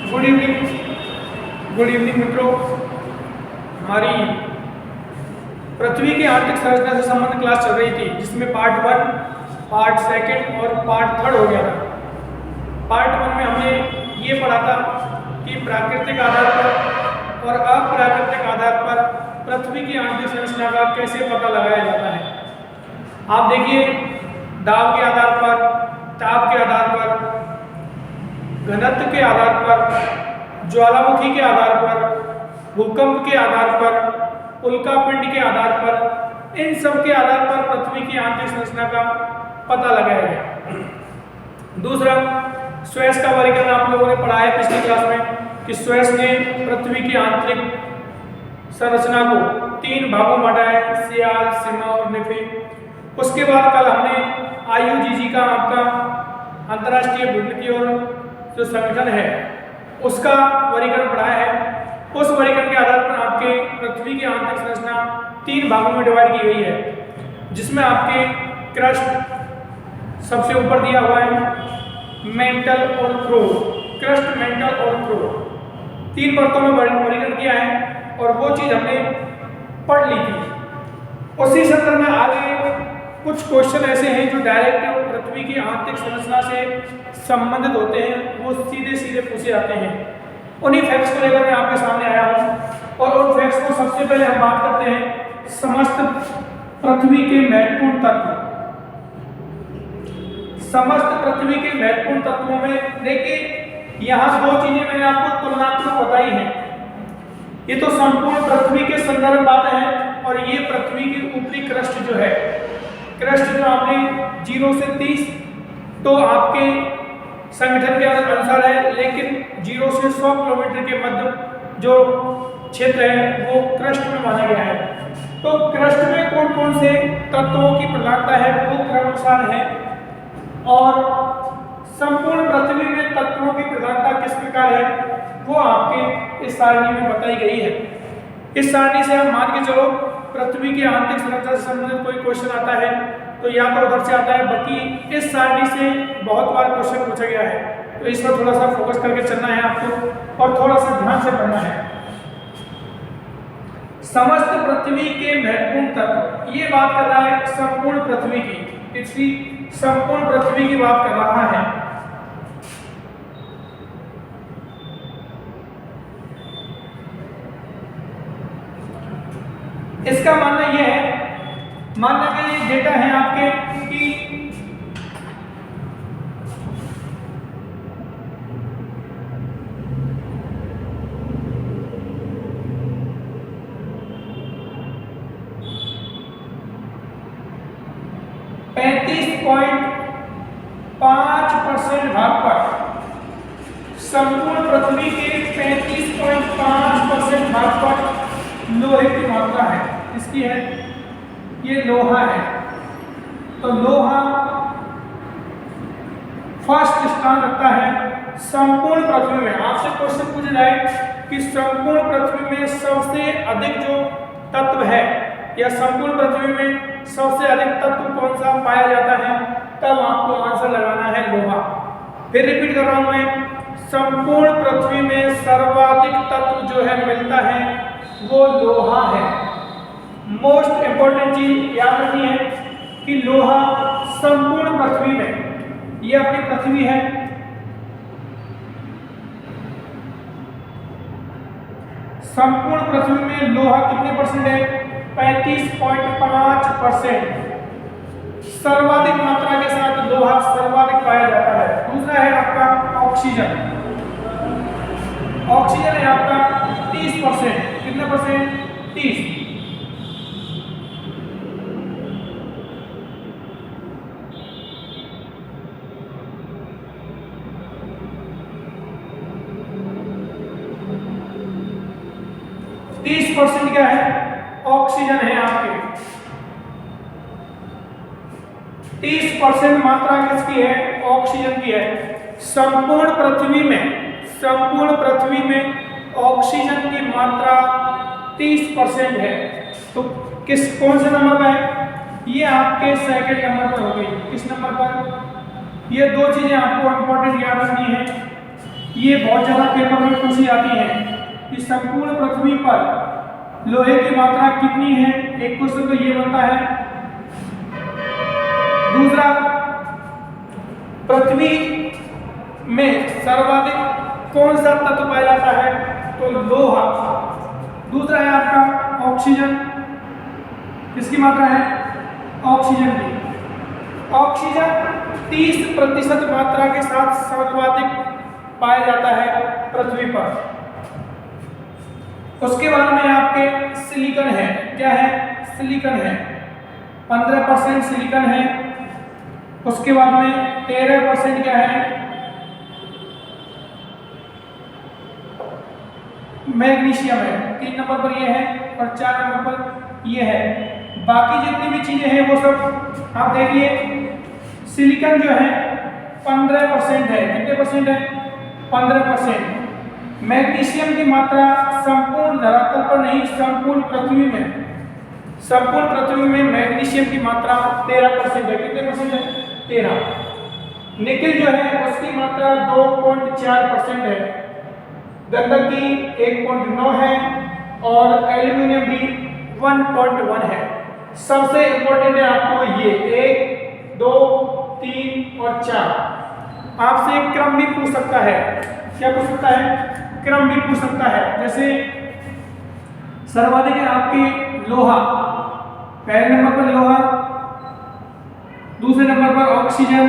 Good evening मित्रों। हमारी पृथ्वी की आंतरिक संरचना से संबंधित क्लास चल रही थी, जिसमें पार्ट 1, पार्ट 2 और पार्ट 3 हो गया था। पार्ट 1 में हमने ये पढ़ा था कि प्राकृतिक आधार पर और अप्राकृतिक आधार पर पृथ्वी की आंतरिक संरचना का कैसे पता लगाया जाता है। आप देखिए, दाब के आधार पर, ताप के आधार पर, घनत्व के आधार पर, ज्वालामुखी के आधार पर, भूकंप के आधार पर, उल्कापिंड के आधार पर, इन सब के आधार पर पृथ्वी की आंतरिक संरचना का पता लगाया गया। दूसरा, स्वेस का वर्गीकरण आप लोगों ने पढ़ा है पिछली क्लास में कि स्वेस ने पृथ्वी की आंतरिक संरचना को 3 भागों में बांटा है, सियाल, सीमा और निफी। उसके बाद कल हमने IUCC का आपका अंतर्राष्ट्रीय भूमिकीय और जो संगठन है उसका वर्गीकरण पढ़ाया है। उस वर्गीकरण के आधार पर आपके पृथ्वी की आंतरिक संरचना 3 भागों में डिवाइड की गई है, जिसमें आपके क्रस्ट सबसे ऊपर दिया हुआ है, मेंटल और क्रोर, क्रस्ट, मेंटल और क्रोर 3 परतों में वर्गीकरण किया है और वो चीज हमने पढ़ ली थी। उसी संदर्भ में आगे कुछ क्वेश्चन ऐसे हैं जो डायरेक्ट पृथ्वी की आंतरिक संरचना से संबंधित होते हैं, वो सीधे सीधे पूछे जाते हैं। उन्हीं फैक्ट्स को लेकर मैं आपके सामने आया हूँ और उन फैक्ट्स को सबसे पहले हम बात करते हैं समस्त पृथ्वी के महत्वपूर्ण तत्व। समस्त पृथ्वी के महत्वपूर्ण तत्वों में देखिए, यहाँ 2 चीजें मैंने आपको तुलनात्मक बताई हैं। ये तो संपूर्ण पृथ्वी के संदर्भ बात है और ये पृथ्वी की ऊपरी क्रस्ट जो है, क्रस्ट जो आपने 0 से 30 तो आपके संगठन के अनुसार है, लेकिन 0 से 100 किलोमीटर के मध्य जो क्षेत्र है वो क्रस्ट में माना गया है। तो क्रस्ट में कौन कौन से तत्वों की प्रधानता है वो क्रमानुसार है और संपूर्ण पृथ्वी में तत्वों की प्रधानता किस प्रकार है वो आपके इस सारणी में बताई गई है। इस सारणी से हम मान के चलो पृथ्वी की आंतरिक संरचना से संबंधित कोई क्वेश्चन आता है तो या तो उधर से आता है, बाकी इस सारणी से बहुत बार क्वेश्चन पूछा गया है, तो इस पर थोड़ा सा फोकस करके चलना है आपको और थोड़ा सा ध्यान से पढ़ना है। समस्त पृथ्वी के महत्वपूर्ण तत्व, ये बात कर रहा है संपूर्ण पृथ्वी की, इसकी संपूर्ण पृथ्वी की बात कर रहा है। इसका मानना यह है, मानना कि ये डेटा है आपके कि %35.5% भाग पर, संपूर्ण पृथ्वी के 35.5% भाग पर लोहे की मात्रा है। इसकी है, ये लोहा है, तो लोहा फर्स्ट स्थान रखता है संपूर्ण पृथ्वी में। आपसे क्वेश्चन पूछा जाए कि संपूर्ण पृथ्वी में सबसे अधिक जो तत्व है या संपूर्ण पृथ्वी में सबसे अधिक तत्व कौन सा पाया जाता है, तब आपको आंसर लगाना है लोहा। फिर रिपीट कर रहा हूं मैं, संपूर्ण पृथ्वी में सर्वाधिक तत्व जो है मिलता है वो लोहा है। मोस्ट इंपॉर्टेंट चीज याद रखनी है कि लोहा संपूर्ण पृथ्वी में, ये अपनी पृथ्वी है, संपूर्ण पृथ्वी में लोहा कितने परसेंट है, 35.5%। सर्वाधिक मात्रा के साथ लोहा सर्वाधिक पाया जाता है। दूसरा है आपका ऑक्सीजन, ऑक्सीजन है आपका 30%। कितना परसेंट, 30। % क्या है, ऑक्सीजन है आपके। 30% मात्रा किसकी है, ऑक्सीजन की है। संपूर्ण पृथ्वी में ऑक्सीजन की मात्रा 30% है। तो कौन से नंबर पर है, ये आपके सेकंड नंबर पर हो गई। किस नंबर पर, ये 2 चीजें आपको इंपॉर्टेंट याद रखनी है। ये बहुत ज़्यादा पेपर में पूछी जाती है कि संपूर्ण पृथ्वी पर लोहे की मात्रा कितनी है। एक क्वेश्चन तो ये बनता है। दूसरा, पृथ्वी में सर्वाधिक कौन सा तत्व पाया जाता है, तो लोहा। दूसरा है आपका ऑक्सीजन, किसकी मात्रा है, ऑक्सीजन की। ऑक्सीजन 30% मात्रा के साथ सर्वाधिक पाया जाता है पृथ्वी पर। उसके बाद में आपके सिलिकॉन है, क्या है, सिलिकॉन है, 15% सिलिकॉन है। उसके बाद में 13% क्या है, मैग्नीशियम है। 3 नंबर पर ये है और 4 नंबर पर ये है। बाकी जितनी भी चीजें हैं वो सब आप देखिए, सिलिकॉन जो है 15% है। कितने परसेंट है, 15%। मैग्नीशियम की मात्रा संपूर्ण धरातल पर नहीं, संपूर्ण पृथ्वी में, संपूर्ण पृथ्वी में मैग्नीशियम की मात्रा 13% है। कितने परसेंट है, 13। निकेल जो है उसकी मात्रा 2.4% है। गंधक की 1.9 है और एल्यूमिनियम भी 1.1 है। सबसे इंपॉर्टेंट है आपको ये 1, 2, 3 और 4। आपसे एक क्रम भी पूछ सकता है। क्या पूछ सकता है, क्रम भी पूछ सकता है। जैसे सर्वाधिक है आपकी लोहा, पहले नंबर पर लोहा, दूसरे नंबर पर ऑक्सीजन,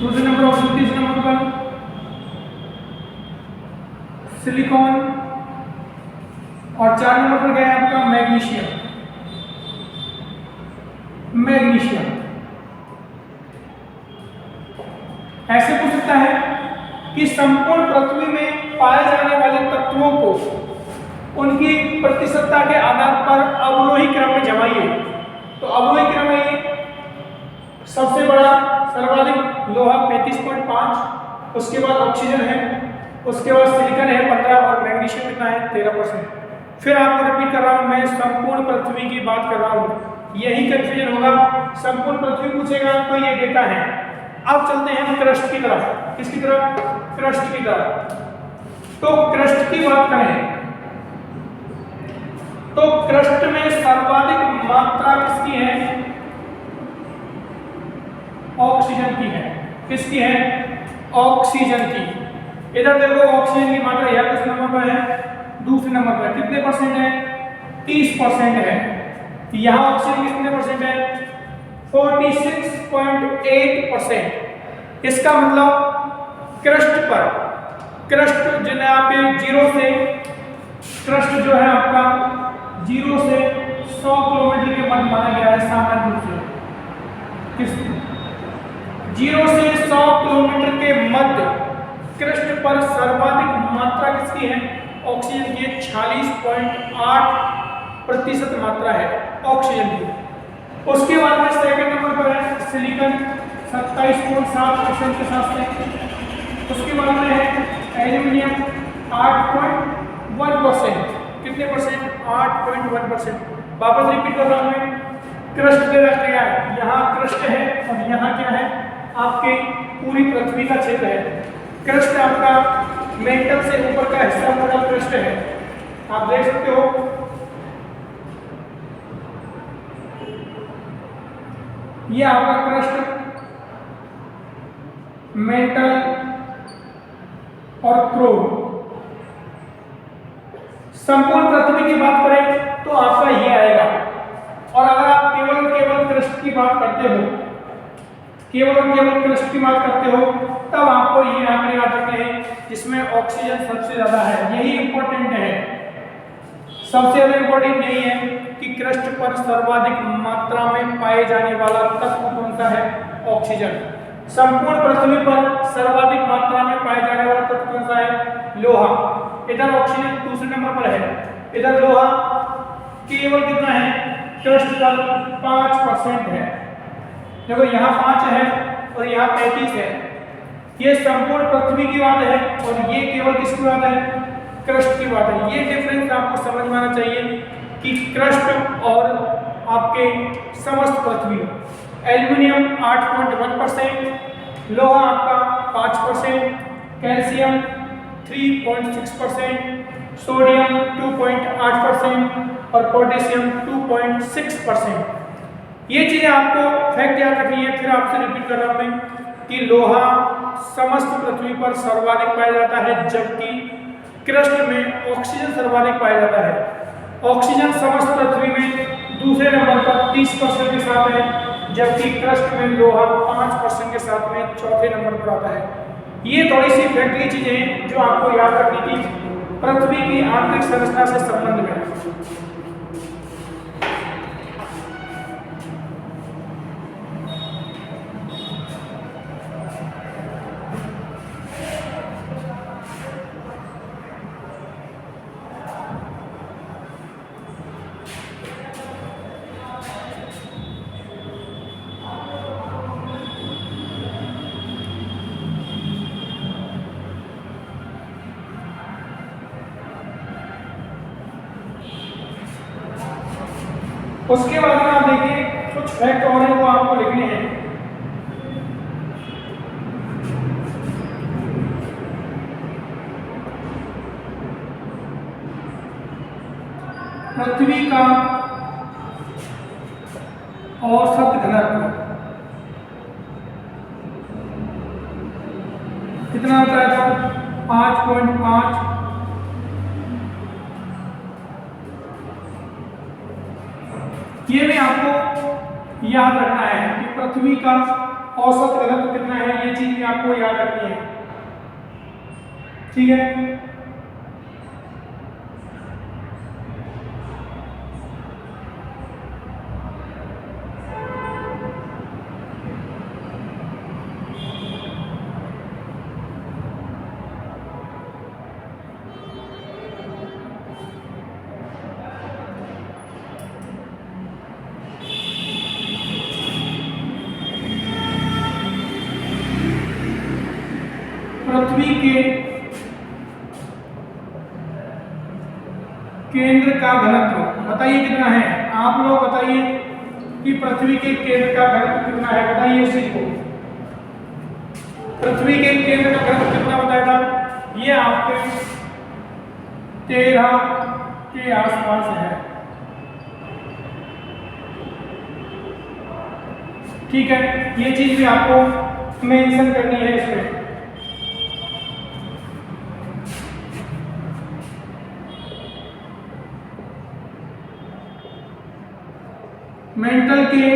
दूसरे नंबर ऑक्सीजन, तीसरे नंबर पर सिलिकॉन और 4 नंबर पर गया आपका मैग्नीशियम। मैग्नीशियम ऐसे पूछ सकता है कि संपूर्ण पृथ्वी में पाए जाने वाले तत्वों को उनकी प्रतिशतता के आधार पर अवरोही क्रम में जमाइए। तो अवरोही क्रम में सबसे बड़ा सर्वाधिक लोहा 35.5, उसके बाद ऑक्सीजन है, उसके बाद सिलिकॉन है 15 और मैग्नीशियम कितना है, 13%। फिर आपको रिपीट कर रहा हूं, मैं संपूर्ण पृथ्वी की बात कर रहा हूं, यही कंफ्यूजन होगा। संपूर्ण पृथ्वी पूछेगा तो ये डेटा है। अब चलते हैं क्रस्ट की तरफ। किसकी तरफ, क्रस्ट की तरफ। तो क्रस्ट की बात करें तो क्रस्ट में सर्वाधिक मात्रा किसकी है, ऑक्सीजन की है। किसकी है, ऑक्सीजन की। इधर देखो ऑक्सीजन की मात्रा यह किस नंबर पर है, दूसरे नंबर पर। कितने परसेंट है, 30% है। यहां ऑक्सीजन कितने परसेंट है, 46.8%। इसका मतलब क्रस्ट पर, क्रस्ट जो है आपके 0 से, क्रस्ट जो है आपका 0 से 100 किलोमीटर के मध्य माना गया है सामान्य रूप से। किस 0 से 100 किलोमीटर के मध्य क्रस्ट पर सर्वाधिक मात्रा किसकी है, ऑक्सीजन की। 46.8% मात्रा है ऑक्सीजन की। उसके बाद में सेकंड नंबर पर है सिलिकॉन 27.7% के साथ में। उसके बाद में है एल्यूमिनियम 8.1%। कितने परसेंट, 8.1%। वापस रिपीट कर रहा हूं मैं, क्रस्ट दे रखा गया है, यहाँ क्रस्ट है और यहाँ क्या है, आपके पूरी पृथ्वी का क्षेत्र है। क्रस्ट आपका मेंटल से ऊपर का हिस्सा पूरा क्रस्ट है, आप देख सकते हो। ये आपका क्रस्ट, मेंटल और क्रोम। संपूर्ण पृथ्वी की बात करें तो आपका ये आएगा। और अगर आप केवल क्रस्ट की बात करते हो, केवल क्रस्ट की बात करते हो, तब आपको ये आंकड़े आ सकते हैं जिसमें ऑक्सीजन सबसे ज्यादा है। यही इंपॉर्टेंट है, सबसे ज्यादा इंपॉर्टेंट यही है कि क्रस्ट पर सर्वाधिक मात्रा में पाए जाने वाला तत्व कौन सा है, ऑक्सीजन। संपूर्ण पृथ्वी पर सर्वाधिक मात्रा में पाए जाने वाला तत्व कौन सा है, लोहा। इधर ऑक्सीजन दूसरे नंबर पर है, इधर लोहा केवल कितना है, क्रस्ट पर 5% है। देखो यहाँ 5 है और यहाँ 35 है। ये संपूर्ण पृथ्वी की बात है और ये केवल किसकी बात है, क्रस्ट की बात है। ये डिफरेंस आपको समझ में आना चाहिए कि क्रस्ट और आपके समस्त पृथ्वी एल्यूमिनियम 8.1%, लोहा आपका 5%, कैल्शियम 3.6%, सोडियम 2.8% और पोटेशियम 2.6%। ये चीज़ें आपको फैक्ट याद रखनी है। फिर आपसे रिपीट कर रहा हूँ मैं कि लोहा समस्त पृथ्वी पर सर्वाधिक पाया जाता है, जबकि क्रस्ट में ऑक्सीजन सर्वाधिक पाया जाता है। ऑक्सीजन समस्त पृथ्वी में दूसरे नंबर पर 30% के साथ है, जबकि क्रस्ट में लोहा 5% के साथ में चौथे नंबर पर आता है। ये थोड़ी सी फैक्ट की चीजें हैं जो आपको याद रखनी थी पृथ्वी की आंतरिक संरचना से संबंध में। उसके बाद में आप देखिए कुछ फैक्ट और हैं वो आपको लिखने हैं। पृथ्वी का औसत घनत्व कितना बताया था? 5.5। ये भी आपको याद रखना है कि पृथ्वी का औसत घनत्व कितना है, ये चीज भी आपको याद रखनी है। ठीक है, पृथ्वी के केंद्र का घनत्व बताइए कितना है? आप लोग बताइए कि पृथ्वी के केंद्र का घनत्व कितना है, बताइए इस चीज को। पृथ्वी के केंद्र का घनत्व कितना बताया था? ये आपके 13 के आसपास है। ठीक है, ये चीज भी आपको मेंशन करनी है इसमें। मेंटल के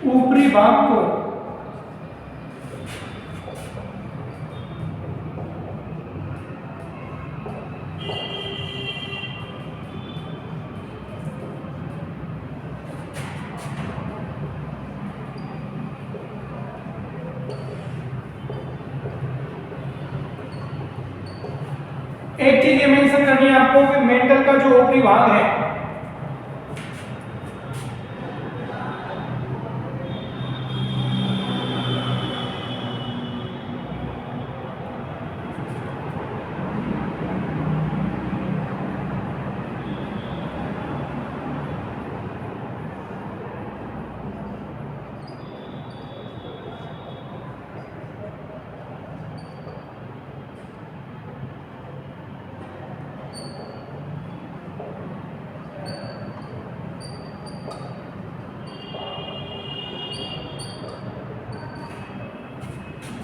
ऊपरी भाग को एक चीज ये मेंशन करनी है आपको कि मेंटल का जो ऊपरी भाग है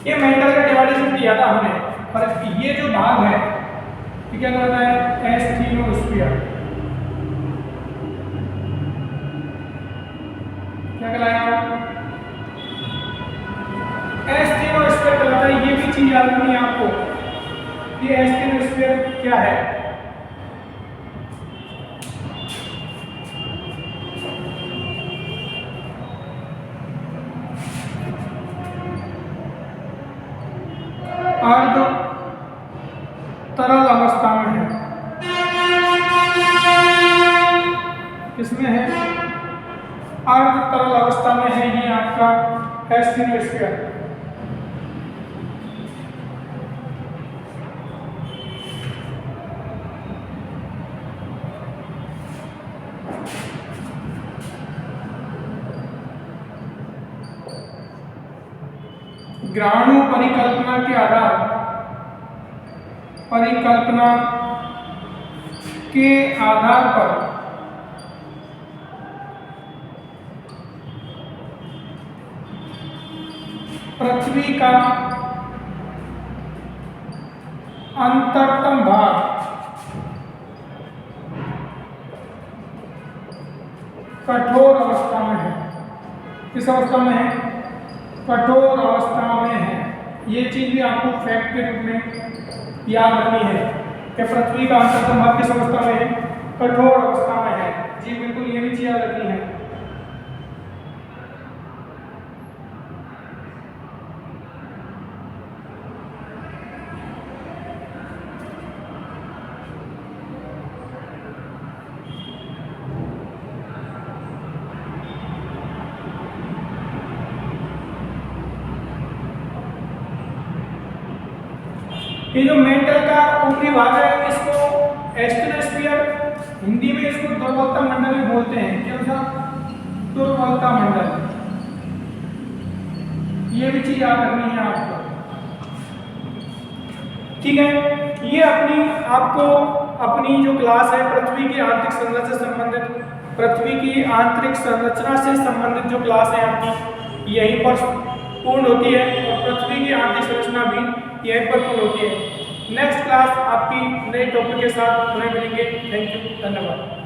ये मेंटल का डिवाइडेशन किया था हमने, और ये जो भाग है ये क्या कहलाता है? एस्थीनोस्फीयर। क्या कहलाया? एस्थीनोस्फीयर कहलाता है। ये भी चीज याद रखनी है आपको कि एस्थीनोस्फीयर क्या है। अर्ध तरल अवस्था में है। किसमें है? अर्ध तरल अवस्था में है ये आपका एस्थीनोस्फीयर। ग्रहणु परिकल्पना के आधार पर पृथ्वी का अंतरतम भाग कठोर अवस्था में है। किस अवस्था में है? कठोर अवस्था में है। ये चीज भी आपको फैक्ट के रूप में याद रखनी है कि पृथ्वी का अंतरतम भाग किस अवस्था में है? कठोर अवस्था में है। जी बिल्कुल, ये भी चीज याद रखनी है। ये जो मेंटल का ऊपरी भाग है इसको एस्ट्रोस्फीयर, हिंदी में इसको दुर्बलता मंडल भी बोलते हैं। क्या साहब? दुर्बलता मंडल। ये भी चीज याद रखनी है आपको, ठीक है। ये आपको अपनी जो क्लास है पृथ्वी की आंतरिक संरचना से संबंधित, पृथ्वी की आंतरिक संरचना से संबंधित जो क्लास है आपकी यहीं पर पूर्ण होती है और पृथ्वी की आंतरिक संरचना भी यहीं पर पूर्ण होती है। नेक्स्ट क्लास आपकी नए टॉपिक के साथ पुनः मिलेंगे। थैंक यू, धन्यवाद।